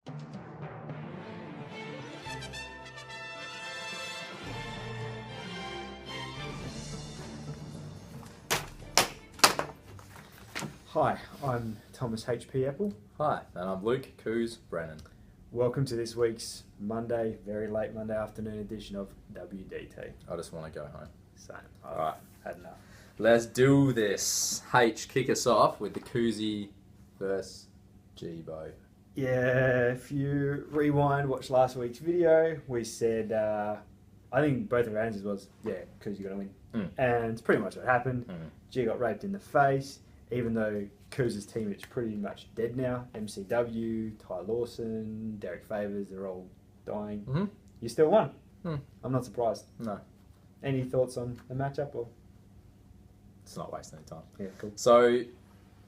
Hi, I'm Thomas HP Apple. Hi, and I'm Luke Cooz Brennan. Welcome to this week's Monday, very late Monday afternoon edition of WDT. I just want to go home. Same. Alright. Had enough. Let's do this. H, kick us off with the Coozy versus Gbo. Yeah, if you rewind, watch last week's video, we said, I think both of our answers was, yeah, Coozy got to win. And it's pretty much what happened. G got raped in the face, even though Cooz's team is pretty much dead now. MCW, Ty Lawson, Derek Favors, they're all dying. You still won. I'm not surprised. No. Any thoughts on the matchup? Or? It's not wasting any time. Yeah, cool. So,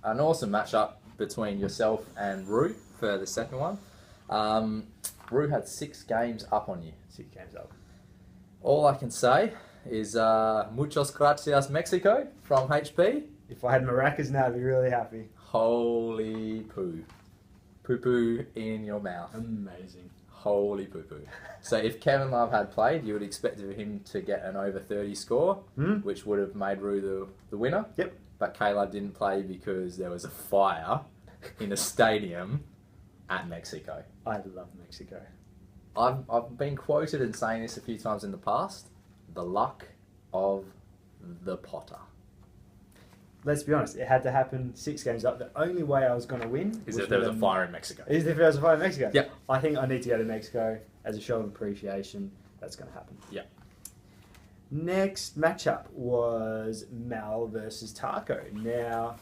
an awesome matchup between yourself and Rue for the second one. Rue had 6 games up on you. 6 games up. All I can say is muchos gracias Mexico from HP. If I had maracas now, I'd be really happy. Holy poo. Poo poo in your mouth. Amazing. Holy poo poo. So if Kevin Love had played, you would expect him to get an over 30 score, which would have made Rue the winner. Yep. But Caleb didn't play because there was a fire in a stadium at Mexico. I love Mexico. I've been quoted in saying this a few times in the past. The luck of the Potter. Let's be honest, it had to happen 6 games up. The only way I was going to win is if there was a fire in Mexico. Is if there was a fire in Mexico. Yep. I think I need to go to Mexico as a show of appreciation. That's going to happen. Yep. Next matchup was Mal versus Taco. Now,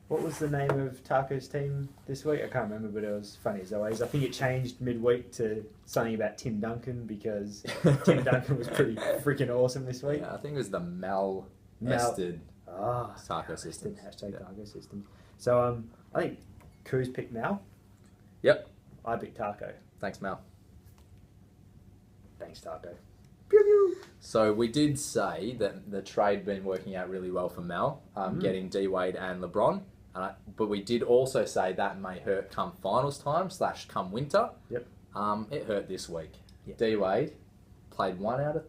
what was the name of Taco's team this week? I can't remember, but it was funny as always. I think it changed midweek to something about Tim Duncan because Tim Duncan was pretty freaking awesome this week. Yeah, I think it was the Mal-ested Taco system. Hashtag Taco system. So I think Cooz picked Mal. Yep. I picked Taco. Thanks, Mal. Thanks, Taco. Pew pew. So we did say that the trade been working out really well for Mal, getting D-Wade and LeBron. But we did also say that may hurt come finals time / come winter. Yep. It hurt this week. Yeah. D-Wade played 1 out of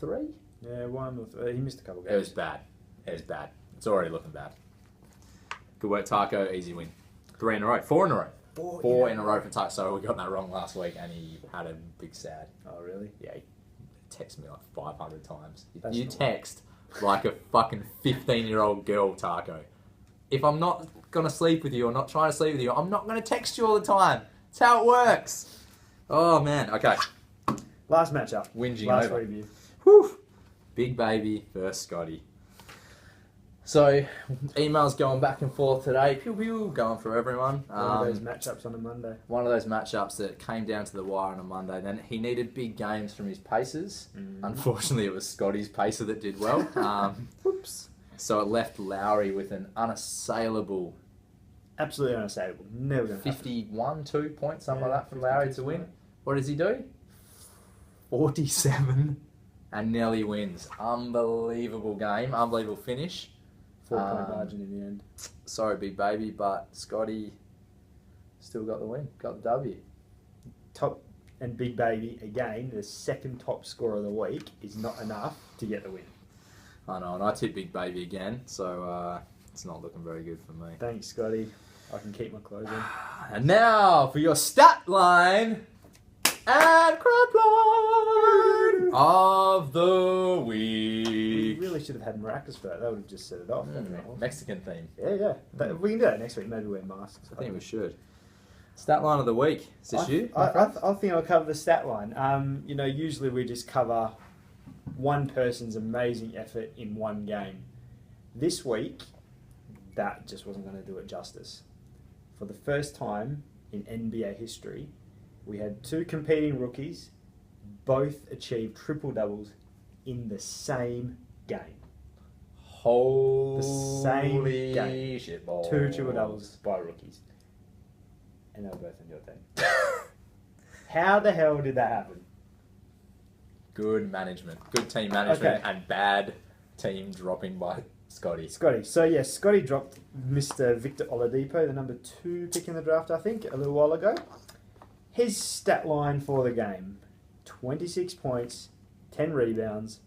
3. Yeah, 1 or 3. He missed a couple games. It was bad. It was bad. It's already looking bad. Good work, Taco. Easy win. 3 in a row. 4 in a row. 4 in a row for Taco. So we got that wrong last week, and he had a big sad. Oh, really? Yeah, he texted me like 500 times. That's you not text like a fucking 15-year-old girl, Taco. If I'm not going to sleep with you or not trying to sleep with you, I'm not going to text you all the time. That's how it works. Oh, man. Okay. Last matchup. Whinging Last over. review. Whew. Big Baby versus Scotty. So, emails going back and forth today. Pew pew, going for everyone. One of those matchups on a Monday. One of those matchups that came down to the wire on a Monday. Then he needed big games from his pacers. Unfortunately, it was Scotty's pacer that did well. Whoops. So it left Lowry with an unassailable... Absolutely unassailable. Never going to happen. 51, 2 points, something like that, from Lowry to win. Right. What does he do? 47 and Nelly wins. Unbelievable game. Unbelievable finish. 4-point margin in the end. Sorry, Big Baby, but Scotty still got the win. Got the W. Top and Big Baby, again, the second top scorer of the week is not enough to get the win. I know, and I tipped Big Baby again, so it's not looking very good for me. Thanks, Scotty. I can keep my clothes on. And now for your stat line and crap line of the week. We really should have had maracas for that. That would have just set it off. Mexican theme. Yeah. But we can do that next week. Maybe wear masks. I think we should. Stat line of the week. Is this you? I think I'll cover the stat line. Usually we just cover one person's amazing effort in one game. This week, that just wasn't going to do it justice. For the first time in NBA history, we had 2 competing rookies, both achieved triple doubles in the same game. Holy The same game. shit balls. 2 triple doubles by rookies. And they were both on your team. How the hell did that happen? Good management. Good team management Okay. and bad team dropping by Scotty. So yes, Scotty dropped Mr. Victor Oladipo, the number 2 pick in the draft, I think, a little while ago. His stat line for the game: 26 points, 10 rebounds,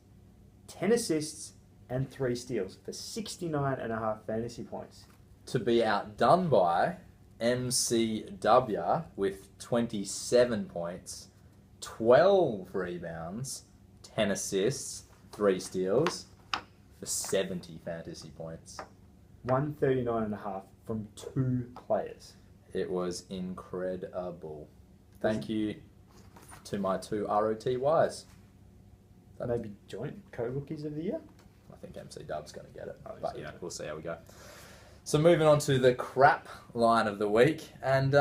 10 assists, and 3 steals for 69.5 fantasy points. To be outdone by MCW with 27 points, 12 rebounds, 10 assists, 3 steals for 70 fantasy points. 139.5 from 2 players. It was incredible. Thank you to my 2 ROTYs. Maybe joint co-rookies of the year? I think MC Dub's going to get it. Oh, But, so you know, we'll see how we go. So moving on to the crap line of the week. And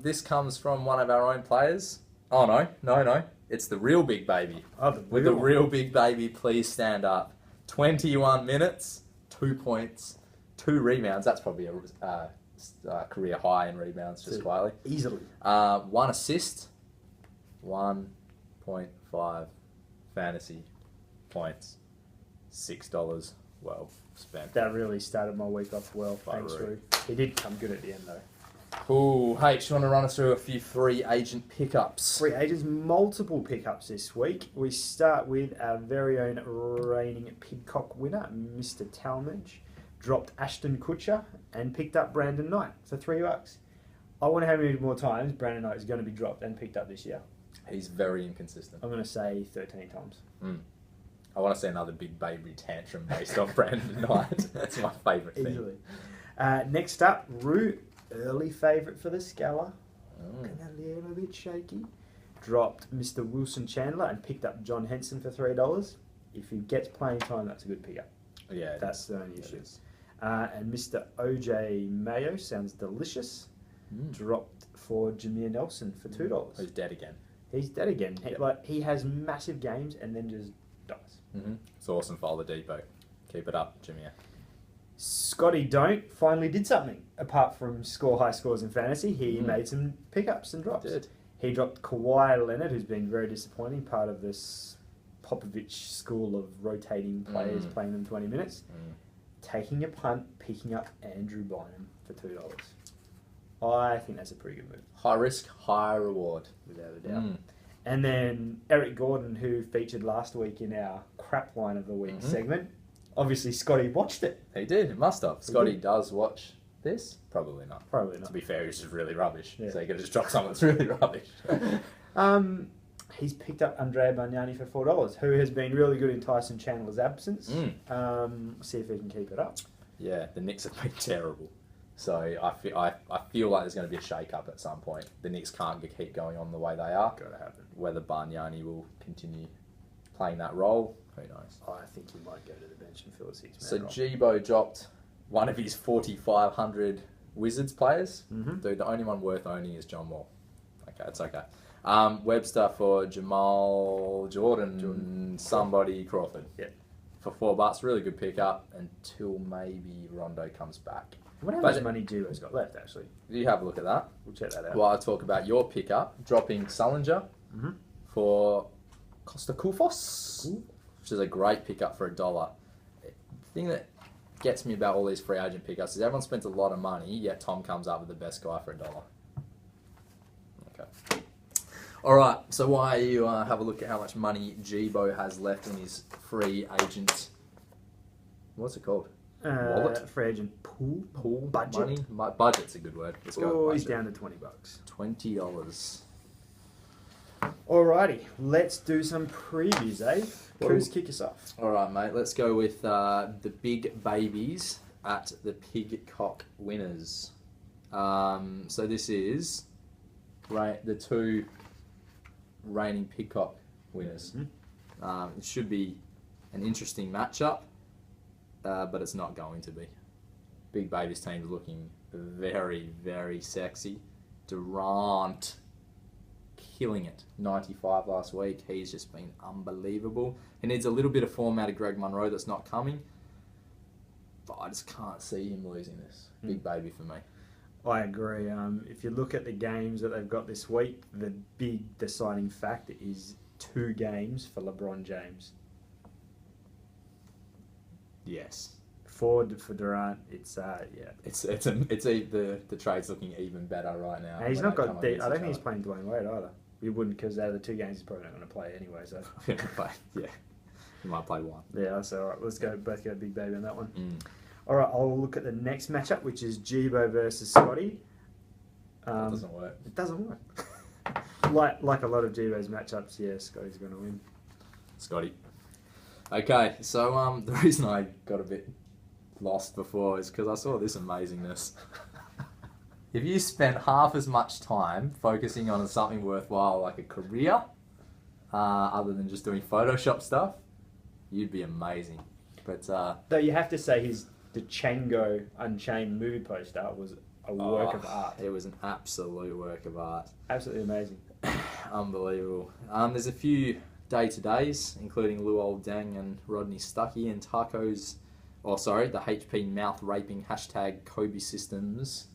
this comes from one of our own players. Oh, no. It's the real big baby. Oh, the With the real big baby, please stand up. 21 minutes, 2 points, 2 rebounds. That's probably a career high in rebounds, just quietly. Easily. 1 assist, 1.5 fantasy points, $6 well spent. That really started my week off well. Thanks, Right. Roo. He did come good at the end, though. Ooh, H, you want to run us through a few free agent pickups? Free agents, multiple pickups this week. We start with our very own reigning Pidcock winner, Mr. Talmadge. Dropped Ashton Kutcher and picked up Brandon Knight for $3. I wonder how many more times Brandon Knight is going to be dropped and picked up this year. He's very inconsistent. I'm going to say 13 times. I want to see another big baby tantrum based on Brandon Knight. That's my favourite thing. Easily. Next up, Roo, early favourite for the Scala. And a little bit shaky. Dropped Mr. Wilson Chandler and picked up John Henson for $3. If he gets playing time, that's a good pickup. Yeah, That's the only issue. And Mr. OJ Mayo sounds delicious. Dropped for Jameer Nelson for $2. Who's dead again? He's dead again. He has massive games and then just dies. It's awesome for Oladipo. Keep it up, Jameer. Scotty Don't finally did something. Apart from score high scores in fantasy, he made some pickups and drops. He dropped Kawhi Leonard, who's been very disappointing, part of this Popovich school of rotating players, playing them 20 minutes. Taking a punt, picking up Andrew Bynum for $2. I think that's a pretty good move. High risk, high reward. Without a doubt. And then Eric Gordon, who featured last week in our crap line of the week segment. Obviously, Scotty watched it. He did. It must have. Scotty does watch this? Probably not. Probably not. To be fair, he's just really rubbish. Yeah. So you could just drop someone that's really rubbish. He's picked up Andrea Bargnani for $4, who has been really good in Tyson Chandler's absence. See if he can keep it up. Yeah, the Knicks have been terrible. So I feel like there's going to be a shake-up at some point. The Knicks can't keep going on the way they are. Got to happen. Whether Bargnani will continue playing that role, who knows? I think he might go to the bench and fill a six-man So role. Gbo dropped one of his 4,500 Wizards players. Dude, the only one worth owning is John Wall. Okay, it's okay. Webster for Jamal Jordan. Somebody Crawford. Yeah. For $4, really good pickup until maybe Rondo comes back. I wonder how much money Giro's got left, actually. You have a look at that. We'll check that out. While I talk about your pickup, dropping Sullinger for Costa Koufos, which is a great pickup for $1. The thing that gets me about all these free agent pickups is everyone spends a lot of money, yet Tom comes up with the best guy for $1. Okay. All right, so while you have a look at how much money Gbo has left in his free agent, what's it called? Wallet? Free agent pool. Budget? Money? Budget's a good word. Let's go. He's down to $20. $20. Alrighty, let's do some previews, eh? Cooz, kick us off. All right, mate. Let's go with the big babies at the Pigcock winners. So this is the 2 reigning Pigcock winners. It should be an interesting matchup, but it's not going to be. Big babies team's looking very, very sexy. Durant killing it. 95 last week. He's just been unbelievable. He needs a little bit of form out of Greg Monroe that's not coming. But I just can't see him losing this. Big baby for me. I agree. If you look at the games that they've got this week, the big deciding factor is 2 games for LeBron James. Yes. Ford for Durant. It's the trade's looking even better right now. And he's when not they got. come I against don't each think he's other. playing Dwayne Wade either. He wouldn't, because out of the 2 games he's probably not going to play anyway. So Yeah, he might play one. yeah, that's all right. Let's go. Both go big baby on that one. Mm. All right, I'll look at the next matchup, which is Jibo versus Scotty. That doesn't work. It doesn't work. like a lot of Jibo's matchups, yeah, Scotty's going to win. Scotty. Okay, so the reason I got a bit lost before is because I saw this amazingness. If you spent half as much time focusing on something worthwhile like a career, other than just doing Photoshop stuff, you'd be amazing. But Though you have to say his Django Unchained movie poster was a work of art. It was an absolute work of art. Absolutely amazing. Unbelievable. There's a few day-to-days, including Luol Deng and Rodney Stuckey and the HP mouth raping hashtag Kobe Systems.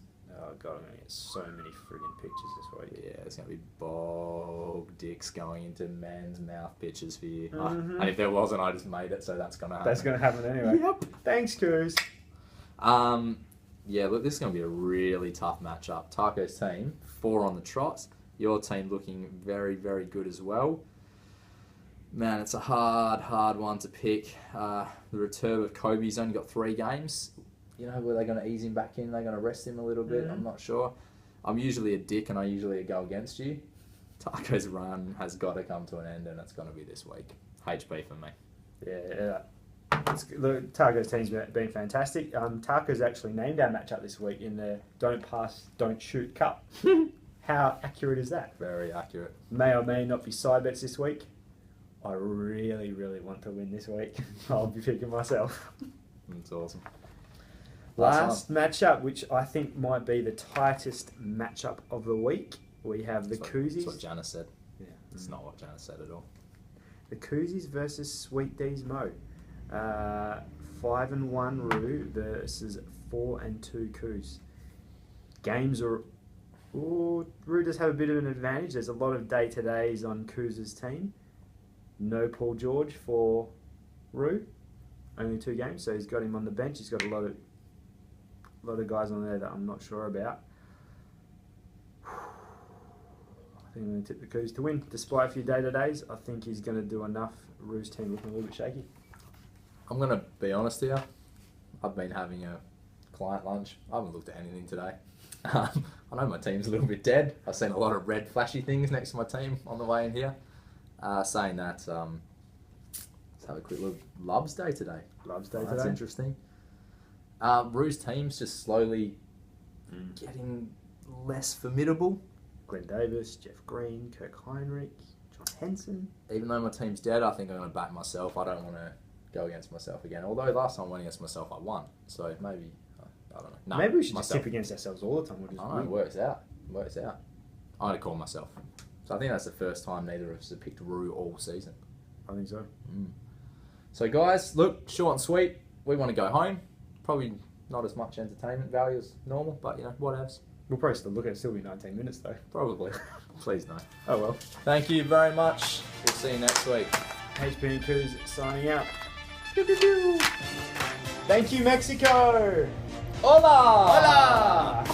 Oh god, I'm going to get so many friggin' pictures this week. Yeah, it's going to be bog dicks going into men's mouth pictures for you. Mhm. And if there wasn't, I just made it, so that's going to happen. That's going to happen anyway. Yep. Thanks, Cooz. Yeah, look, this is going to be a really tough matchup. Taco's team, 4 on the trot. Your team looking very, very good as well. Man, it's a hard one to pick. The return of Kobe's only got 3 games. You know, were they going to ease him back in? They're going to rest him a little bit? Mhm. I'm not sure. I'm usually a dick and I usually go against you. Taco's run has got to come to an end and it's going to be this week. HP for me. Yeah. Look, Targo's team's been fantastic. Targo's actually named our matchup this week in the Don't Pass, Don't Shoot Cup. How accurate is that? Very accurate. May or may not be side bets this week. I really, really want to win this week. I'll be picking myself. That's awesome. Last matchup, which I think might be the tightest matchup of the week, we have the Coozys. That's what Janice said. Yeah. It's not what Janice said at all. The Coozys versus Sweet D's Mo. 5-1 Roo versus 4-2 Cooz. Games are. Ooh, Roo does have a bit of an advantage. There's a lot of day-to-days on Cooz's team. No Paul George for Roo. Only 2 games, so he's got him on the bench. He's got a lot of guys on there that I'm not sure about. I think I'm going to tip the Cooz to win. Despite a few day-to-days, I think he's going to do enough. Roo's team looking a little bit shaky. I'm going to be honest here. I've been having a client lunch. I haven't looked at anything today. I know my team's a little bit dead. I've seen a lot of red flashy things next to my team on the way in here. Saying that, let's have a quick look. Love's Day today. Love's Day That's today. interesting. Roo's team's just slowly getting less formidable. Glenn Davis, Jeff Green, Kirk Heinrich, John Henson. Even though my team's dead, I think I'm going to back myself. I don't want to go against myself again. Although last time I went against myself, I won. So maybe, I don't know. No, Maybe we should myself. just tip against ourselves all the time. We'll just I know, win. it works out. It works out. I'm going to call myself. So I think that's the first time neither of us have picked Roo all season. I think so. So guys, look, short and sweet. We want to go home. Probably not as much entertainment value as normal, but you know, whatevs. We'll probably still look at it. Still be 19 minutes though. Probably. Please no. Oh well. Thank you very much. We'll see you next week. HP and Cooz signing out. Pew, pew, pew. Thank you, Mexico. Hola! Hola!